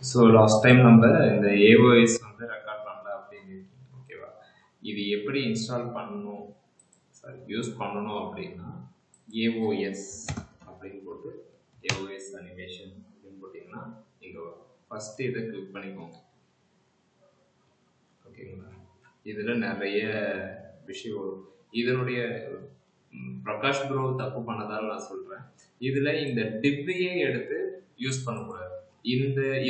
So last time நம்ம இந்த AOS வந்து ரெக்கார்ட் பண்ணல அப்படின்னு ஓகேவா. இது எப்படி இன்ஸ்டால் பண்ணணும் யூஸ் பண்ணணும் அப்படின்னா ஏஓஎஸ் அப்படின்னு போட்டு ஏஓஎஸ் அனிமேஷன் அப்படின்னு போட்டிங்கன்னா இங்கே ஃபஸ்ட்டு இதை கிளிக் பண்ணிக்கோங்க. ஓகேங்களா, இதில் நிறைய விஷயம் வரும். இதனுடைய பிரகாஷ் ப்ரோ தப்பு பண்ணதால் நான் சொல்கிறேன், இதில் இந்த டிவ்வையே எடுத்து யூஸ் பண்ணக்கூடாது.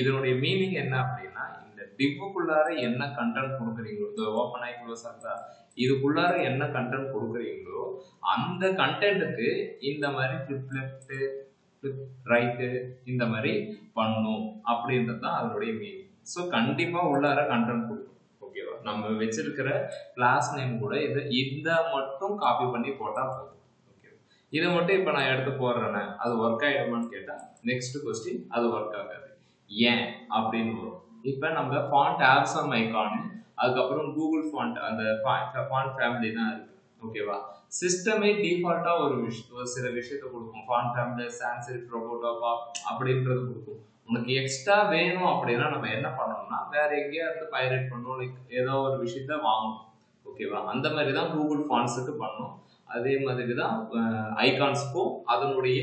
இதனுடைய மீனிங் என்ன அப்படின்னா, இந்த டிவ்வுக்குள்ளார என்ன கண்டென்ட் கொடுக்குறீங்களோ, இந்த ஓப்பன் ஆகி க்ளோஸ் ஆகுதா, இதுக்குள்ளார என்ன கண்டென்ட் கொடுக்குறீங்களோ அந்த கண்டென்ட்டுக்கு இந்த மாதிரி ஃபிளிப் லெஃப்ட்டு ஃபிளிப் ரைட்டு இந்த மாதிரி பண்ணும் அப்படின்றது தான் அதனுடைய மீனிங். ஸோ கண்டிப்பாக உள்ளார கண்டென்ட் கொடுக்கும். ஓகேவா, நம்ம வச்சிருக்கிற கிளாஸ் நேம் கூட இதை மட்டும் காப்பி பண்ணி போட்டால் போதும். ஓகேவா, இதை மட்டும் இப்போ நான் எடுத்து போடுறேன்னு அது ஒர்க் ஆகிடுமான்னு கேட்டால் நெக்ஸ்ட் கொஸ்டின் அது ஒர்க் ஆகாது. ஏன் அப்படின்னு வரும். இப்போ நம்ம ஃபாண்ட் ஆப்சம் ஐகான், அதுக்கப்புறம் கூகுள் ஃபாண்ட், அந்த ஃபாண்ட் ஃபேமிலி தான் இருக்கு. ஓகேவா, சிஸ்டமே டிஃபால்ட்டா ஒரு சில விஷயத்தை கொடுக்கும். ஃபாண்ட் ஃபேமிலி சான்ஸ்கிரிட் ரோபோட்டோபா அப்படின்றது கொடுக்கும். உனக்கு எக்ஸ்ட்ரா வேணும் அப்படின்னா நம்ம என்ன பண்ணணும்னா வேற எங்கேயா இருந்து பைரேட் பண்ணணும், லைக் ஏதோ ஒரு விஷயத்த வாங்கணும். ஓகேவா, அந்த மாதிரி தான் கூகுள் ஃபாண்ட்ஸுக்கு பண்ணணும். அதே மாதிரி தான் ஐகான்ஸ்க்கும் அதனுடைய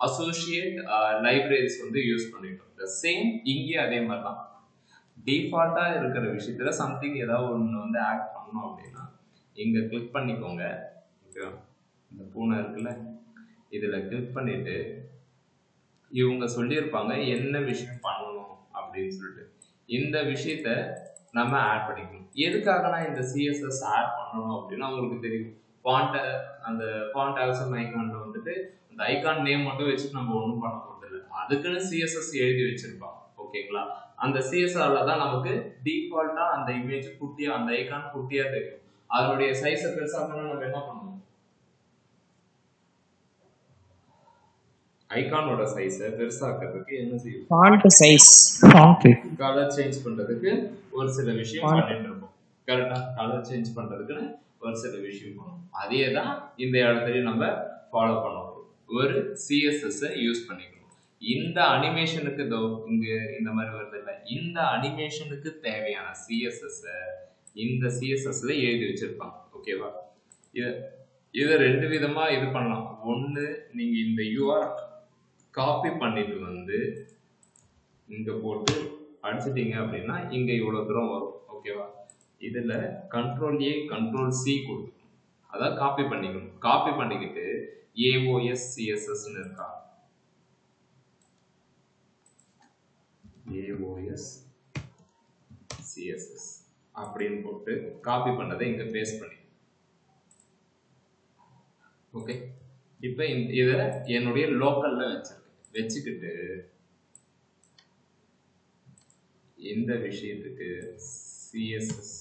அசோசியேட் லைப்ரரிஸ் வந்து யூஸ் பண்ணிட்டோம். சேம் இங்கே அதே மாதிரி தான் டிஃபால்ட்டா இருக்கிற விஷயத்துல சம்திங் ஏதாவது ஒன்று வந்து ஆட் பண்ணணும் அப்படின்னா இங்க கிளிக் பண்ணிக்கோங்க. ஓகேவா, இந்த பூனை இருக்குல்ல, இதுல கிளிக் பண்ணிட்டு இவங்க சொல்லியிருப்பாங்க என்ன விஷயம் பண்ணணும் அப்படின்னு சொல்லிட்டு இந்த விஷயத்த நம்ம ஆட் பண்ணிக்கணும். எதுக்காக நான் இந்த சிஎஸ்எஸ் ஆட் பண்ணணும் அப்படின்னா உங்களுக்கு தெரியும், அந்த ஃபாண்ட் ஆப்சம் ஐகான்ல வந்துட்டு அந்த ஐகான் நேம் மட்டும் வச்சுட்டு நம்ம ஒன்றும் பண்ண போறது இல்லை, அதுக்குன்னு சிஎஸ்எஸ் எழுதி வச்சிருப்பாங்க. ஓகேங்களா, அந்த சிஎஸ்ஆர்ல தான் நமக்கு டிஃபால்ட்டா அந்த இமேஜ் குட்டியா, அந்த ஐகான் குட்டியா தெரியும். அதனுடைய சைஸை பெருசாக்கணும். நம்ம என்ன பண்ணணும், ஐகானோட சைஸை பெருசாக்கிறதுக்கு என்ன செய்யும், ஃபாண்ட் சைஸ், கலர் சேஞ்ச் பண்றதுக்கு ஒரு சில விஷயம் பண்ணிட்டு இருப்போம். கரெக்டா, கலர் சேஞ்ச் பண்றதுக்குன்னு ஒரு சில விஷயம் பண்ணுவோம். அதே தான் இந்த இடத்துலயும் நம்ம ஃபாலோ பண்ணுவோம். ஒரு சிஎஸ்எஸ் யூஸ் பண்ணிக்கணும். இந்த அனிமேஷனுக்கு இங்க இந்த மாதிரி வருது இல்லை, இந்த அனிமேஷனுக்கு தேவையான சிஎஸ்எஸ் இந்த சிஎஸ்எஸ்ல எழுதி வச்சிருப்பாங்க. ஓகேவா, இதை ரெண்டு விதமா இது பண்ணலாம். ஒன்று, நீங்க இந்த யூஆர் காப்பி பண்ணிட்டு வந்து இங்க போட்டு அடிச்சிட்டீங்க அப்படின்னா இங்க இவ்வளவு தூரம் வரும். ஓகேவா, இதுல கண்ட்ரோல்-A கண்ட்ரோல்-C கொடுக்கணும். அதான் காப்பி பண்ணிக்கணும். காப்பி பண்ணிக்கிட்டு ஏஓஎஸ் சிஎஸ்எஸ்ன்னு இருக்கா, ஏஓஎஸ் சிஎஸ்எஸ் அப்படின்னு போட்டு காப்பி பண்ணதை இங்க பேஸ்ட் பண்ணி. ஓகே, இப்போ இதை என்னுடைய லோக்கல்ல வச்சுக்கிட்டு இந்த விஷயத்துக்கு சிஎஸ்எஸ்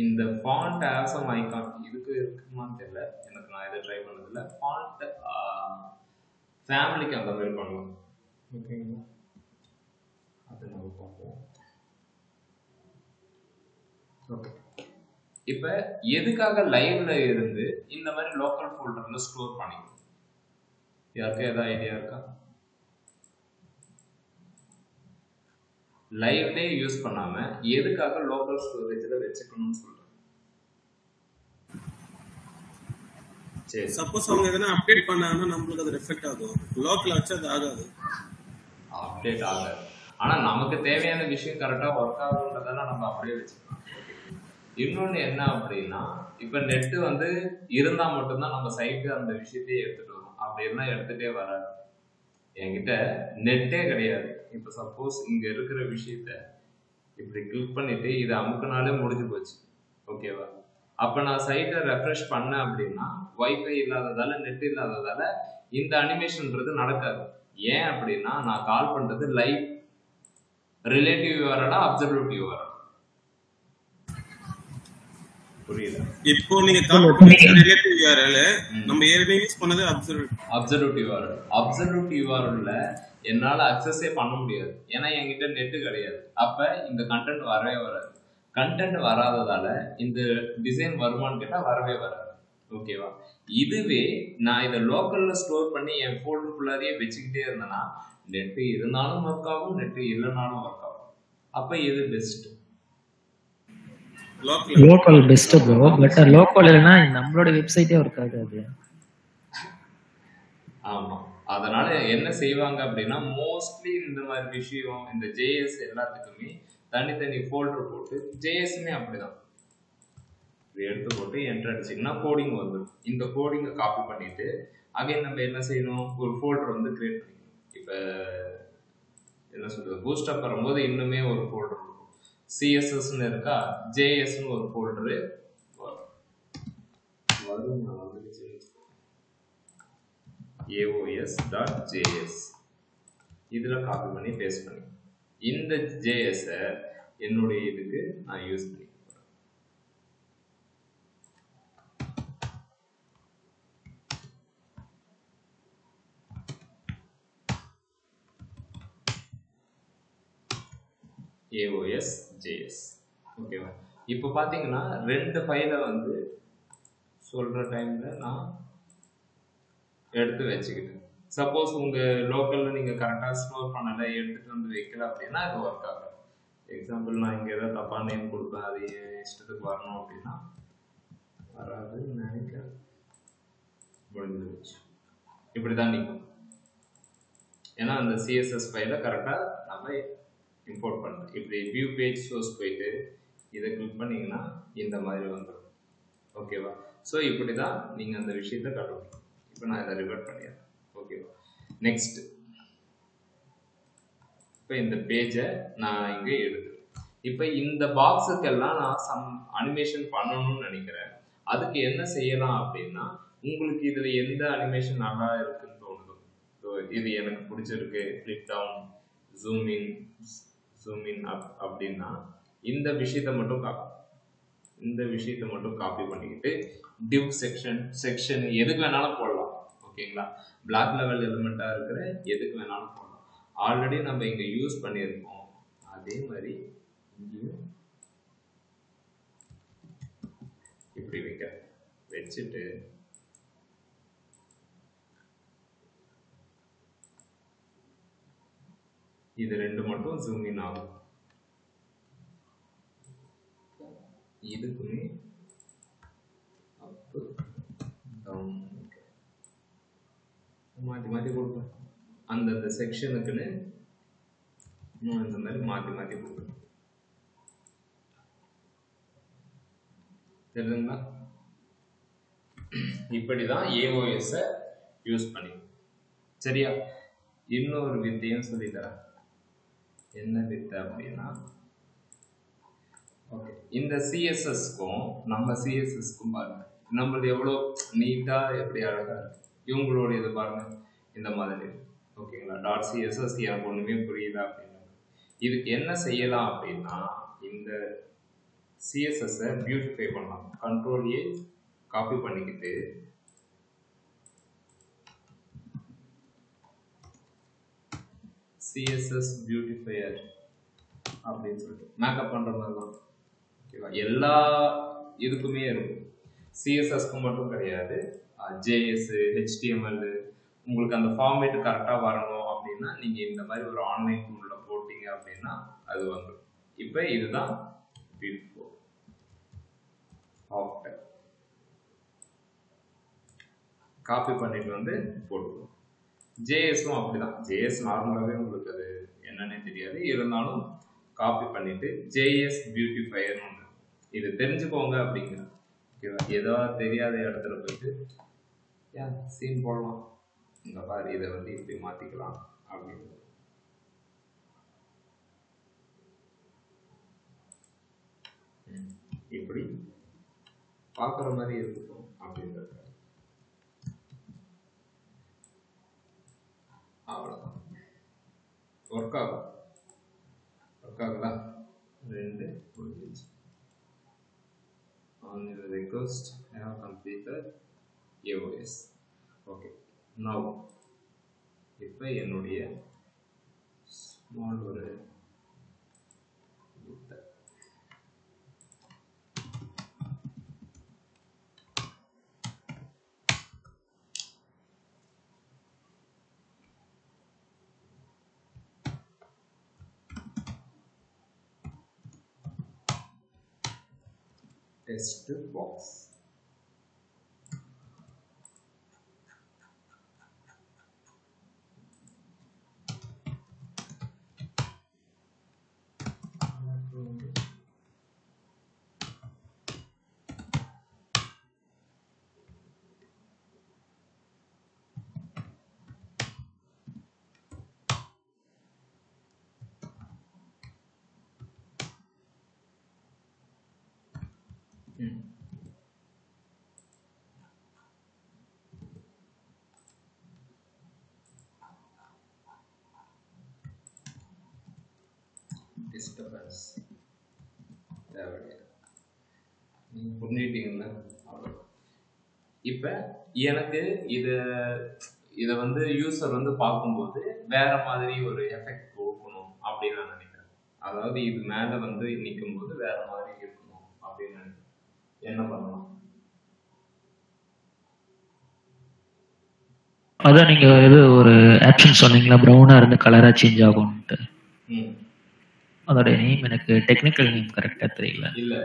இந்த ஃபாண்ட் ஆப்சம் ஐகான் இதுக்கு இருக்குமான்னு தெரியல எனக்கு, நான் இதை ட்ரை பண்ணதில்லை. ஃபாண்ட் ஃபேமிலிக்கு அந்த மாதிரி பண்ணுவோம். ஓகேங்களா, அது நம்ம பார்ப்போம். ஓகே, இப்போ எதுக்காக லைவ்ல இருந்து இந்த மாதிரி லோக்கல் ஃபோல்டர்ல ஸ்டோர் பண்ணிக்கணும், யாருக்கும் ஏதாவது ஐடியா இருக்கா? லைவ்லே யூஸ் பண்ணாம எதுக்காக லோக்கல் ஸ்டோரேஜ்ல வச்சுக்கணும்னு சொல்றேன். சரி, சப்போஸ் அவங்க எதனா அப்டேட் பண்ணாங்கன்னா நமக்கு அது ரிஃப்ளெக்ட் ஆகும். லோக்கல்ல வச்சா அது ஆகாது, அப்டேட் ஆகாது. ஆனா நமக்கு தேவையான விஷயம் கரெக்டா ஒர்க் ஆகுன்றதால நம்ம அப்படியே வச்சுக்கலாம். இன்னொன்னு என்ன அப்படின்னா, இப்ப நெட்டு வந்து இருந்தா மட்டும்தான் நம்ம சைட்டு அந்த விஷயத்தையே எடுத்துட்டு வரும். அப்படி எல்லாம் எடுத்துட்டே வராது. என்கிட்ட நெட்டே கிடையாது. இப்ப சப்போஸ் இங்க இருக்கிற விஷயத்த இப்படி கிளிக் பண்ணிட்டு இதை அமுக்குனாலே முடிஞ்சு போச்சு. ஓகேவா, அப்ப நான் சைட்டை ரெஃப்ரெஷ் பண்ணேன் அப்படின்னா வைஃபை இல்லாததால, நெட் இல்லாததால இந்த அனிமேஷன்ன்றது நடக்காது. ஏன் அப்படின்னா நான் கால் பண்றது live relative URL, absolute URL. புரியுதா? இப்போ நீங்க கால் பண்றது ரிலேட்டிவ் யூஆர்எல், நம்ம ஏற்கனவே யூஸ் பண்ணது அப்சல்யூட் யூஆர்எல். அப்சல்யூட் யூஆர்எல்ல என்னால அக்சஸே பண்ண முடியாது, ஏன்னா என்கிட்ட நெட்டு கிடையாது. அப்ப இந்த கண்டென்ட் வரவே வராது. கண்டென்ட் வராததால இந்த டிசைன் வருமானு கேட்டா வரவே வராது. ஓகேவா? இதுவே நான் இதை லோக்கல்ல ஸ்டோர் பண்ணி என் ஃபோல்டருக்குள்ளாரையே வச்சுக்கிட்டே இருந்தேன்னா நெட் இருந்தாலும் ஒர்க் ஆகும், நெட் இல்லைனாலும் ஒர்க் ஆகும். அப்ப இது best. Local best bro. But local இல்லைன்னா நம்மளோட வெப்சைட்டே ஒர்க் ஆகாது. ஆமா, அதனால என்ன செய்வாங்க அப்படின்னா மோஸ்ட்லி இந்த மாதிரி விஷயம் இந்த ஜேஎஸ் எல்லாத்துக்குமே தனித்தனி ஃபோல்டர் போட்டு, ஜேஎஸ்மே அப்படிதான் எடுத்து போட்டு என்டர் அடிச்சிங்கன்னா கோடிங் வந்துடும். இந்த கோடிங்கை காப்பி பண்ணிட்டு அகைன் நம்ம என்ன செய்யணும், ஒரு ஃபோல்டர் வந்து கிரியேட் பண்ணிக்கணும். இப்போ என்ன சொல்றது, பூஸ்டப் வரும்போது இன்னுமே ஒரு ஃபோல்டர் இருக்கும், சிஎஸ்எஸ்ன்னு இருக்கா, ஜேஎஸ்ன்னு ஒரு ஃபோல்டரு வரும். aos.js இதில் காப்பி பண்ணி பேஸ்ட் பண்ணி இந்த ஜேஎஸை என்னுடைய இதுக்கு நான் யூஸ் பண்ணி aos.js. ஓகேவா? இப்போ பார்த்தீங்கன்னா 2 ஃபைலை வந்து சொல்கிற டைமில் நான் எடுத்து வச்சுக்கிட்டேன். சப்போஸ் உங்கள் லோக்கலில் நீங்கள் கரெக்டாக ஸ்டோர் பண்ணலை, எடுத்துகிட்டு வந்து வைக்கல அப்படின்னா அது ஒர்க் ஆகும். எக்ஸாம்பிள் நான் இங்கே ஏதாவது தப்பாக நேம் கொடுப்பேன், அது இஷ்டத்துக்கு வரணும் அப்படின்னா வராதுன்னு நினைக்கிறேன். முடிஞ்சிருச்சு. இப்படி தான் நிற்கும். ஏன்னா அந்த சிஎஸ்எஸ் ஃபைலை கரெக்டாக நம்ம இம்போர்ட் பண்ணுறோம். இப்படி வியூ பேஜ் சோர்ஸ் போயிட்டு இதை கிளிக் பண்ணிங்கன்னா இந்த மாதிரி வந்துடும். ஓகேவா? ஸோ இப்படி தான் நீங்கள் அந்த விஷயத்தை கட்டணும். இப்போ நான் இதை ரிவர்ட் பண்ணிடுறேன். ஓகேவா? நெக்ஸ்ட், இப்போ இந்த பேஜை நான் இங்கே எடுக்கிறேன். இப்போ இந்த பாக்ஸுக்கெல்லாம் நான் சம் அனிமேஷன் பண்ணணும்னு நினைக்கிறேன். அதுக்கு என்ன செய்யலாம் அப்படின்னா, உங்களுக்கு இதில் எந்த அனிமேஷன் நல்லா இருக்குன்னு தோணுதோ, ஸோ இது எனக்கு பிடிச்சிருக்கு, ஃபிளிப் டவுன், ஜூம் இன் அப் அப்படின்னா இந்த விஷயத்தை மட்டும் காப்பி பண்ணிக்கிட்டு டிவ் செக்ஷன் எதுக்கு வேணாலும் போடலாம். ஓகேங்களா? பிளாக் லெவல் எலிமெண்ட்டாக இருக்கிற எதுக்கு வேணாலும் போடலாம். ஆல்ரெடி நம்ம இங்கே யூஸ் பண்ணியிருக்கோம். அதே மாதிரி இங்கேயும் இப்படி வச்சுட்டு இது 2 மட்டும் ஜூம் இன் ஆகும். இதுக்குமே அப்பு டவுன் மாற்றி கொடுப்பேன். அந்தந்த செக்ஷனுக்குன்னு இந்த மாதிரி மாற்றி கொடுப்பேன். தெரியுதுங்களா? இப்படிதான் ஏஓஎஸ் யூஸ் பண்ணி. சரியா? இன்னொரு வித்தையும் சொல்லித்தரேன். என்ன வித்தை அப்படின்னா, ஓகே, இந்த சிஎஸ்எஸ்க்கும் நம்ம சிஎஸ்எஸ்க்கும் பாருங்க, நம்மளது எவ்வளோ நீட்டா எப்படி அழகா இருக்கு. இவங்களோட இது பாருங்க இந்த மாதிரி. ஓகேங்களா? டாட் சிஎஸ்எஸ் எனக்கு ஒண்ணுமே புரியுதா அப்படின்னா, இதுக்கு என்ன செய்யலாம் அப்படின்னா, இந்த சிஎஸ்எஸ்ஸை பியூட்டிஃபை பண்ணலாம். கண்ட்ரோல்-A காப்பி பண்ணிக்கிட்டு சிஎஸ்எஸ் பியூட்டிஃபையர் அப்படின்னு சொல்லிட்டு மேக்கப் பண்ற மாதிரி தான். ஓகேவா? எல்லா இதுக்குமே இருக்கும், சிஎஸ்எஸ்க்கு மட்டும் கிடையாது. ஜேஎஸ், ஹெச்டிஎம்எல், உங்களுக்கு அந்த ஃபார்மேட் கரெக்டாக வரணும் அப்படின்னா நீங்கள் இந்த மாதிரி ஒரு ஆன்லைன் டூலில் போட்டீங்க அப்படின்னா அது வந்துடும். இப்போ இதுதான் பிஃபோர் ஆஃப்டர். காப்பி பண்ணிட்டு வந்து போட்டுருவோம். ஜேஎஸும் அப்படிதான். ஜேஎஸ் நார்மலாகவே உங்களுக்கு அது என்னன்னே தெரியாது, இருந்தாலும் காப்பி பண்ணிட்டு ஜேஎஸ் பியூட்டிஃபையர் ஒன்று, இது தெரிஞ்சுக்கோங்க அப்படிங்கிற. ஓகேவா? ஏதோ தெரியாத இடத்துல போயிட்டு சீன் போடலாம், இந்த மாதிரி இதை வந்து இப்படி மாற்றிக்கலாம் அப்படின்னு. இப்படி பார்க்குற மாதிரி இருக்கட்டும் அப்படின்றது. அவ்வளோதான். ஒர்க் ஆகுதா? 2 முடிஞ்சிச்சு. On your request, I have completed AOS. Okay. Now, இப்போ என்னுடைய ஸ்மால் ஒரு டெஸ்ட் பாக்ஸ். டிஸ்டர்பன்ஸ் தேவையில்லை. நீங்கள் புரிஞ்சுக்கிட்டீங்களா? இப்போ எனக்கு இதை வந்து யூசர் வந்து பார்க்கும்போது வேற மாதிரி ஒரு எஃபெக்ட் கொடுக்கணும் அப்படின்னு நான் நினைக்கிறேன். அதாவது இது மேலே வந்து நிற்கும் போது வேற மாதிரி இருக்கணும் அப்படின்னு நினைக்கிறேன். என்ன பண்ணலாம்? அதான் நீங்க இது ஒரு ஆப்ஷன் சொன்னீங்களா, ப்ரௌனா இருந்து கலரா சேஞ்ச் ஆகும்ட்டு. அதோட நேம் எனக்கு டெக்னிக்கல் நேம் கரெக்டா தெரியல. இல்ல,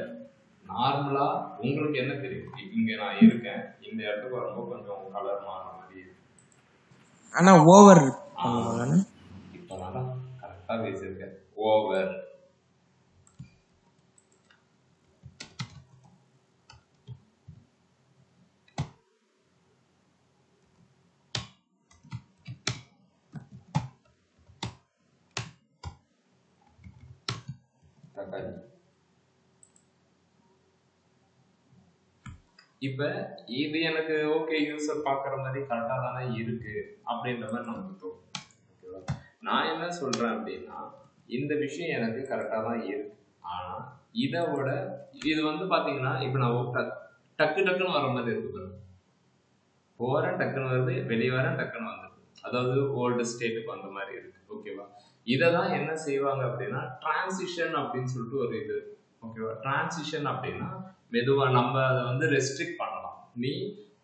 நார்மலா உங்களுக்கு என்ன தெரியும்? இங்க நான் இருக்கேன், இந்த இடத்துக்கு வரும்போது கொஞ்சம் கலர் மாற மாதிரி இருக்கு. ஆனா ஓவர் இப்பதான் கரெக்டா பேசியிருக்கேன். ஓவர் இப்ப இது எனக்கு ஓகே, யூசர் பாக்குற மாதிரி கரெக்டா தானே இருக்கு அப்படின்ற மாதிரி நமக்கு தோணும். ஓகேவா? நான் என்ன சொல்றேன் அப்படின்னா, இந்த விஷயம் எனக்கு கரெக்டா தான் இருக்கு. ஆனா இதை விட இது வந்து பாத்தீங்கன்னா, இப்ப நான் டக்கு டக்குன்னு வர மாதிரி இருக்கு. போறேன் டக்குன்னு வருது, வெளியே வரேன் டக்குன்னு வந்துருக்கு. அதாவது ஓல்டு ஸ்டேட்டுக்கு வந்த மாதிரி இருக்கு. ஓகேவா? இதைதான் என்ன செய்வாங்க அப்படின்னா டிரான்சிஷன் அப்படின்னு சொல்லிட்டு ஒரு இது. ஓகேவா? டிரான்சிஷன் அப்படின்னா மெதுவா நம்ம அதை வந்து ரெஸ்ட்ரிக்ட் பண்ணலாம். நீ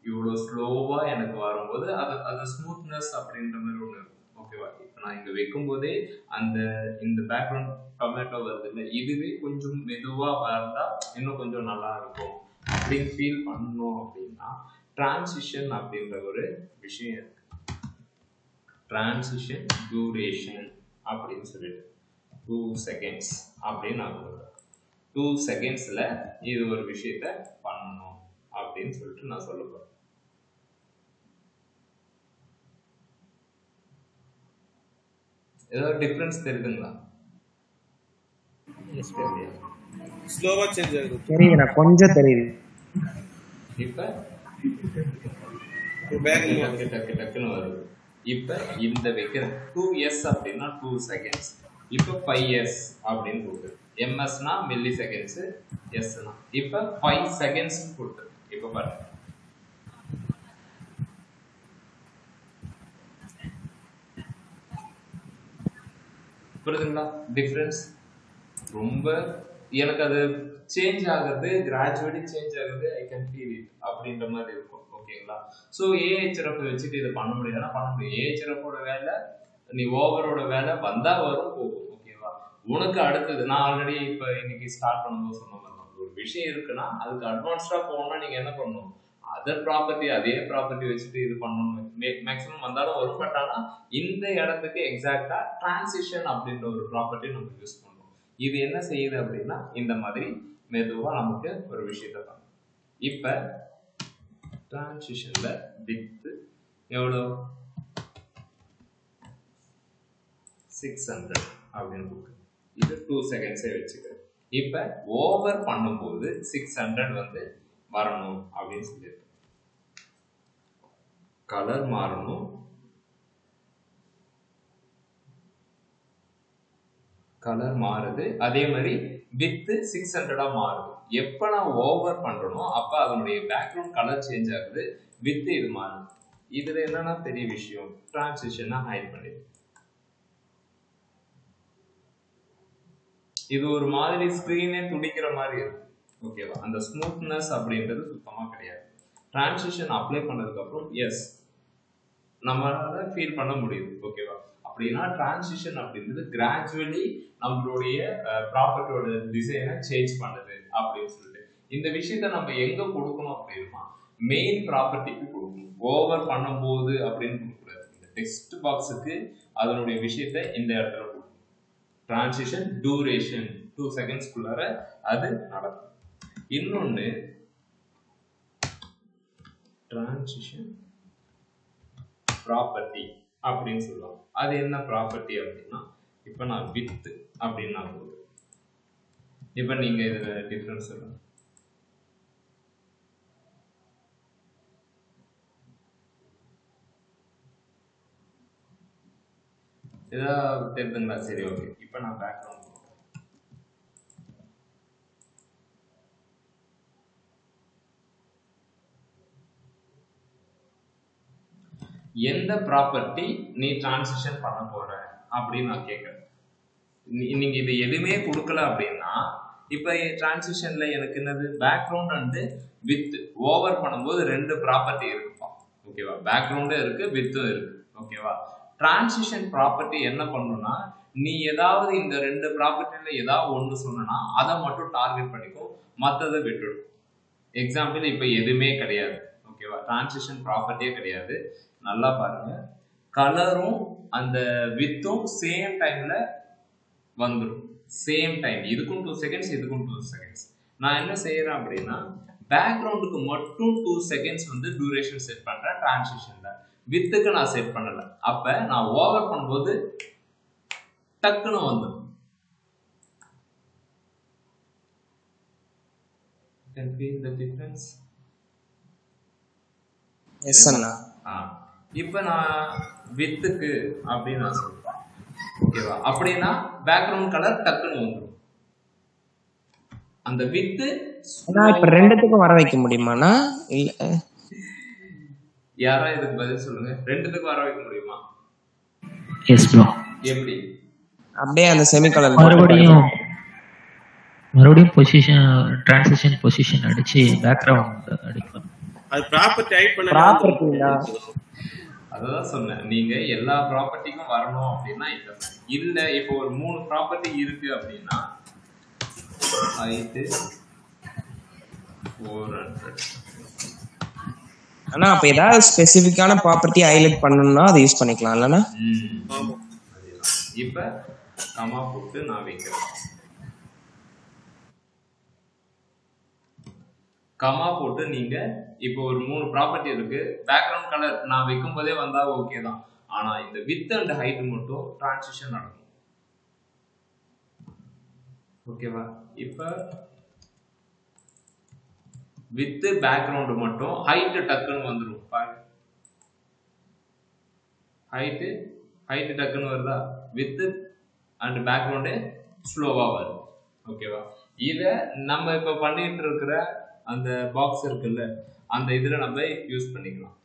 இவ்வளோ ஸ்லோவா எனக்கு வரும்போது அது ஸ்மூத்னஸ் அப்படின்ற மாதிரி ஒன்று இருக்கும். ஓகேவா? இப்போ நான் இங்கே வைக்கும் போதே இந்த பேக்ரவுண்ட் டொமேட்டோ வருது இல்லை, இதுவே கொஞ்சம் மெதுவா வந்தா இன்னும் கொஞ்சம் நல்லா இருக்கும் அப்படின்னு ஃபீல் பண்ணணும் அப்படின்னா டிரான்சிஷன் அப்படின்ற ஒரு விஷயம் இருக்கு. டிரான்சிஷன் டியூரேஷன் அப்படின்னு சொல்லிட்டு 2 seconds அப்படின்னு நான் சொல்றேன். 2 secondsல இது ஒரு விஷயத்த பண்ணணும் அப்படின்னு சொல்லிட்டு நான் சொல்ல போறேன். ஏதாவது டிஃபரன்ஸ் தெரியுதுங்களா? ஸ்லோவா சேஞ்ச் ஆகுது. தெரியுதுண்ணா, கொஞ்சம் தெரியுது. இப்ப டக்குன்னு வருது. இப்ப இந்த வைக்கிற 2s அப்படின்னா 2 seconds. இப்ப 5s அப்படின்னு கொடுத்து ms-னா மில்லி செகண்ட்ஸ், s-னா இப்ப 5 seconds கொடுத்து. இப்ப பாருங்க, புரியுதுங்களா டிஃபரன்ஸ்? ரொம்ப எனக்கு அது சேஞ்ச் ஆகுறது, கிராஜுவலி சேஞ்ச் ஆகுது. ஐ கேன் ஃபீல் இட் அப்படின்ற மாதிரி இருக்கும். ஓகேங்களா? ஸோ ஏஹெச்எஃப் வச்சுட்டு இதை பண்ண முடியாதுன்னா பண்ண முடியும். ஏஹெச்எஃபோட வேலை, நீ ஓவரோட வேலை வந்தா வரும் போகும். ஓகேவா? உனக்கு அடுத்தது நான் ஆல்ரெடி இப்போ இன்னைக்கு ஸ்டார்ட் பண்ணும்போது சொன்ன மாதிரி ஒரு விஷயம் இருக்குன்னா அதுக்கு அட்வான்ஸ்டா போகணும்னா நீங்க என்ன பண்ணணும்? அதர் ப்ராப்பர்ட்டி, அதே ப்ராப்பர்ட்டி வச்சுட்டு இது பண்ணணும். மேக்ஸிமம் வந்தாலும் வரும். பட் ஆனால் இந்த இடத்துக்கு எக்ஸாக்டா டிரான்சிஷன் அப்படின்ற ஒரு ப்ராப்பர்ட்டி நம்ம யூஸ் பண்ணுவோம். இது என்ன செய்யுது அப்படின்னா இந்த மாதிரி மெதுவா நமக்கு ஒரு விஷயத்த பண்ணும். இப்ப டிரான்சிஷன்ல வித் எவ்வளோ 600 அப்படின்னு கொடுக்கு. இது 2 செகண்ட்ஸே வச்சுக்கிறேன். இப்ப ஓவர் பண்ணும்போது 600 வந்து வரணும் அப்படின்னு சொல்லியிருக்கேன். கலர் மாறணும், கலர் மாறுது. அதே மாதிரி வித் 600 மாறுது. எப்ப நான் ஓவர் பண்றனோ அப்ப அதனுடைய பேக்ரவுண்ட் கலர் சேஞ்ச் ஆகுது, வித் இது மாறுது. இதுல என்னன்னா பெரிய விஷயம், டிரான்சிஷனை ஹைட் பண்ணிடு. இது ஒரு மாதிரி ஸ்கிரீனே துடிக்கிற மாதிரி இருக்கு. ஓகேவா? அந்த ஸ்மூத்னஸ் அப்படின்றது சுத்தமா கிடையாது. டிரான்சிஷன் அப்ளை பண்ணதுக்கு அப்புறம் எஸ் நம்மளால ஃபீல் பண்ண முடியுது. ஓகேவா? அப்படின்னா டிரான்சிஷன் அப்படின்றது கிராஜுவலி நம்மளுடைய ப்ராப்பர்ட்டியோட டிசைனை சேஞ்ச் பண்ணுது அப்படின்னு சொல்லிட்டு. இந்த விஷயத்த நம்ம எங்க கொடுக்கணும் அப்படின்னா மெயின் ப்ராப்பர்ட்டிக்கு கொடுக்கணும். ஓவர் பண்ணும்போது அப்படின்னு கொடுக்கக்கூடாது. இந்த டெக்ஸ்ட் பாக்ஸுக்கு அதனுடைய விஷயத்த இந்த இடத்துல கொடுக்கணும். டிரான்சிஷன் டியூரேஷன் 2 செகண்ட்ஸ்க்குள்ளார அது நடக்கும். இன்னொன்னு டிரான்சிஷன் ப்ராப்பர்ட்டி அப்படின்னு சொல்லுவாங்க. அது என்ன ப்ராப்பர்ட்டி அப்படின்னா, இப்ப நான் வித் அப்படின்னு நான் கொடுக்குறேன். இப்ப நீங்க இதுல டிஃபரன்ஸ் சொல்லுங்க. ஏதாவது தெரியுதுங்களா? சரி, ஓகே. இப்ப நான் பேக்ரவுண்ட் எந்த ப்ராப்பர்ட்டி நீ டிரான்சிஷன் பண்ண போற அப்படின்னு நான் கேட்கறேன். நீங்க இது எதுவுமே கொடுக்கல அப்படின்னா, இப்ப டிரான்சிஷன்ல எனக்கு என்னது பேக்ரவுண்ட் அண்ட் வித் ஓவர் பண்ணும்போது 2 ப்ராப்பர்ட்டி இருக்குப்பா. ஓகேவா? பேக்ரவுண்டும் இருக்கு, வித்தும் இருக்கு. ஓகேவா? டிரான்சிஷன் ப்ராப்பர்ட்டி என்ன பண்ணுன்னா, நீ ஏதாவது இந்த 2 ப்ராப்பர்ட்டில ஏதாவது ஒன்று சொன்னா அதை மட்டும் டார்கெட் பண்ணிக்கும், மற்றதை விட்டுடும். எக்ஸாம்பிள் இப்ப எதுவுமே கிடையாது. ஓகேவா? டிரான்சிஷன் ப்ராப்பர்ட்டியே கிடையாது. நல்லா பாருங்க, கலரும் அந்த வித்தும் சேம் டைம்ல வந்துடும். சேம் டைம், இதுக்கும் 2 செகண்ட்ஸ், இதுக்கும் 2 செகண்ட்ஸ். நான் என்ன செய்யறேன் அப்படின்னா, பேக்ரவுண்டுக்கு மட்டும் 2 செகண்ட்ஸ் வந்து டியூரேஷன் செட் பண்றேன் டிரான்சிஷன்ல. வித்துக்கு நான் செட் பண்ணல. அப்ப நான் ஓவர் பண்ணும்போது டக்குன்னு வந்துடும். Can feel the difference? Yes அண்ணா. இப்ப நான் வித்துக்கு அப்படின்னு நான் சொல்றேன். ஓகேவா? அப்படின்னா பேக்ரவுண்ட் கலர் டக்குன்னு வந்துடும். அந்த வித்து இப்ப 2த்துக்கும் வர வைக்க முடியுமாண்ணா? இல்ல யாரா இதுக்கு பதில் சொல்லுங்க. 2த்துக்கும் வர வைக்க முடியுமா? Yes bro. எப்படி? அப்படியே அந்த செமிகலர் மறுபடியும் பொசிஷன் டிரான்சிஷன் பொசிஷன் அடிச்சு பேக்ரவுண்ட் அடிக்கலாம். அது ப்ராப்பர்ட்டி ஹைட் பண்ண ப்ராப்பர்ட்டிங்களா? அதான் சொன்னேன், நீங்க எல்லா ப்ராப்பர்ட்டிக்கும் வரணும் அப்படின்னா இல்ல. இப்போ ஒரு 3 ப்ராப்பர்ட்டி இருக்கு அப்படின்னா ஹைட் 400. ஆனா அப்ப ஏதாவது ஸ்பெசிபிக்கான ப்ராப்பர்ட்டி ஹைலைட் பண்ணனும்னா அதை யூஸ் பண்ணிக்கலாம் இல்லனா? இப்ப கமா போட்டு நான் வைக்கிறேன். கமா போட்டு நீங்க இப்போ ஒரு 3 ப்ராப்பர்ட்டி இருக்கு. பேக்ரவுண்ட் கலர் நான் வைக்கும் போதே வந்தா ஓகே தான். ஆனா இந்த வித் அண்ட் ஹைட் மட்டும் டிரான்சிஷன் நடக்கும். ஓகேவா? இப்ப வித் பேக்ரவுண்ட் மட்டும் ஹைட் டக்குன்னு வந்துடும். பாருங்க, ஹைட் டக்குன்னு வருதா? வித் அண்ட் பேக்ரவுண்டு ஸ்லோவா வருது. ஓகேவா? இத நம்ம இப்ப பண்ணிட்டு இருக்கிற அந்த பாக்ஸ் இருக்குல்ல, அந்த இதுல நம்ம யூஸ் பண்ணிக்கலாம்.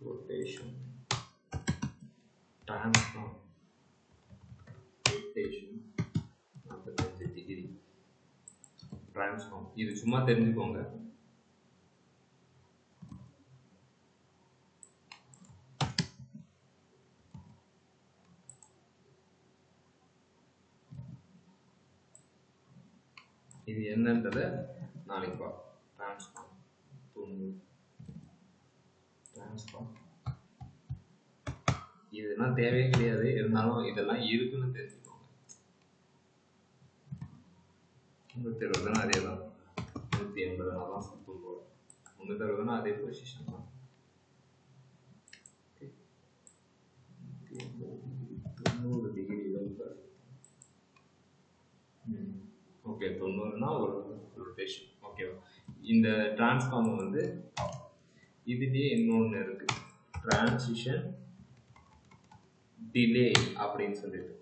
Rotation, transform, rotation 45 degree, transform. இது சும்மா தெரிஞ்சுக்கோங்க. இது என்னன்றத நாளைக்கு பார்ப்போம். ட்ரான்ஸ்ஃபார்ம் இதெல்லாம் தேவையே கிடையாது. இருந்தாலும் இதெல்லாம் இருக்குன்னு தெரிஞ்சுக்கோங்க. 320 அதே தான், 180 தான் சுத்தம் போல. 360 அதே பொசிஷன் தான். 90 டிகிரி ஓகே. 90னா ஒரு ரொட்டேஷன். ஓகேவா? இந்த டிரான்ஸ்ஃபார்ம் வந்து இதுலயே இன்னொன்று இருக்கு, டிரான்சிஷன் டிலே அப்படின்னு சொல்லிட்டு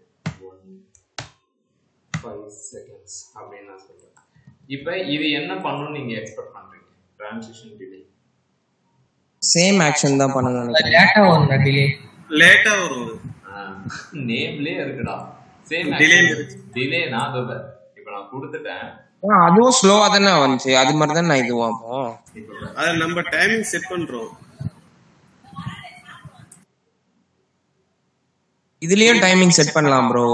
5 செகண்ட்ஸ் அப்படின்னு நான் சொல்றேன். இப்போ இது என்ன பண்ணணும் நீங்க எக்ஸ்பெக்ட் பண்றீங்க? டிரான்சிஷன் டிலே சேம் ஆக்ஷன் தான் பண்ணனும் நினைக்கிறேன். லேட்டா வரும். லேட்டா வரும். நேம்லயே இருக்குடா சேம் டிலே. நான் அதோட இப்போ நான் கொடுத்துட்டேன், அதுவும் ஸ்லோவா தானே வந்துச்சு. அது மாதிரி தான் நான் இதுவும் அத நம்ம டைமிங் செட் பண்றோம். இதுலயும் டைமிங் செட் பண்ணலாம் ப்ரோ.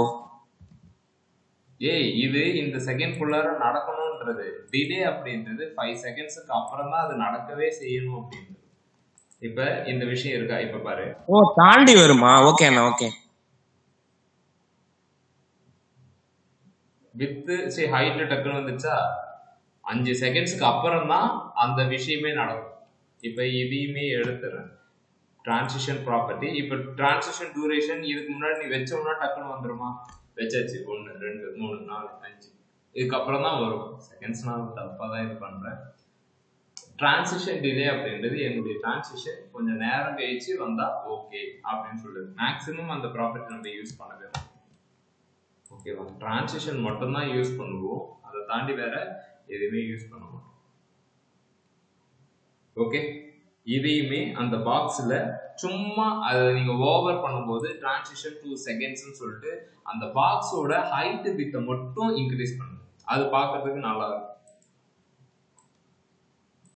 இது இந்த செகண்ட் குள்ளார நடக்கணும்ன்றது. டிலே அப்படின்றது 5 செகண்ட்ஸ்க்கு அப்புறம் தான் அது நடக்கவே செய்யணும் அப்படின்றது. இப்ப இந்த விஷயம் இருக்கா? இப்ப பாரு. தாண்டி வருமா? ஓகே அண்ணா, ஓகே. வித் ஹைட் டக்குன்னு வந்துச்சா 5 செகண்ட்ஸ்க்கு அப்புறம் தான் அந்த விஷயமே நடக்கும். இப்ப இதையுமே எடுத்துறேன். Transition property. இப்ப டிரான்சிஷன் டியூரேஷன் இதுக்கு முன்னாடி நீ வச்சோம்னா டக்குன்னு வந்துருமா? வச்சாச்சு 1 2 3 4 5 இதுக்கப்புறம் தான் வரும். செகண்ட்ஸ் நான் தப்பா தான் இது பண்றேன். டிரான்சிஷன் டிலே அப்படின்றது என்னுடைய டிரான்சிஷன் கொஞ்சம் நேரம் கழிச்சு வந்தா ஓகே அப்படின்னு சொல்லுது. மேக்ஸிமம் அந்த ப்ராப்பர்ட்டி நம்ம யூஸ் பண்ணவே மாட்டோம். ஓகேவா? டிரான்சிஷன் மட்டும் தான் யூஸ் பண்ணுவோம். அதை தாண்டி வேற எதுவுமே யூஸ் பண்ண மாட்டோம். ஓகே, இதையுமே அந்த பாக்ஸ்ல சும்மா அதை நீங்க ஓவர் பண்ணும்போது டிரான்சிஷன் 2 செகண்ட்ஸ்னு சொல்லிட்டு அந்த பாக்ஸோட ஹைட் வித்தை மட்டும் இன்க்ரீஸ் பண்ணுங்க. அது பார்க்கறதுக்கு நல்லா இருக்கும்.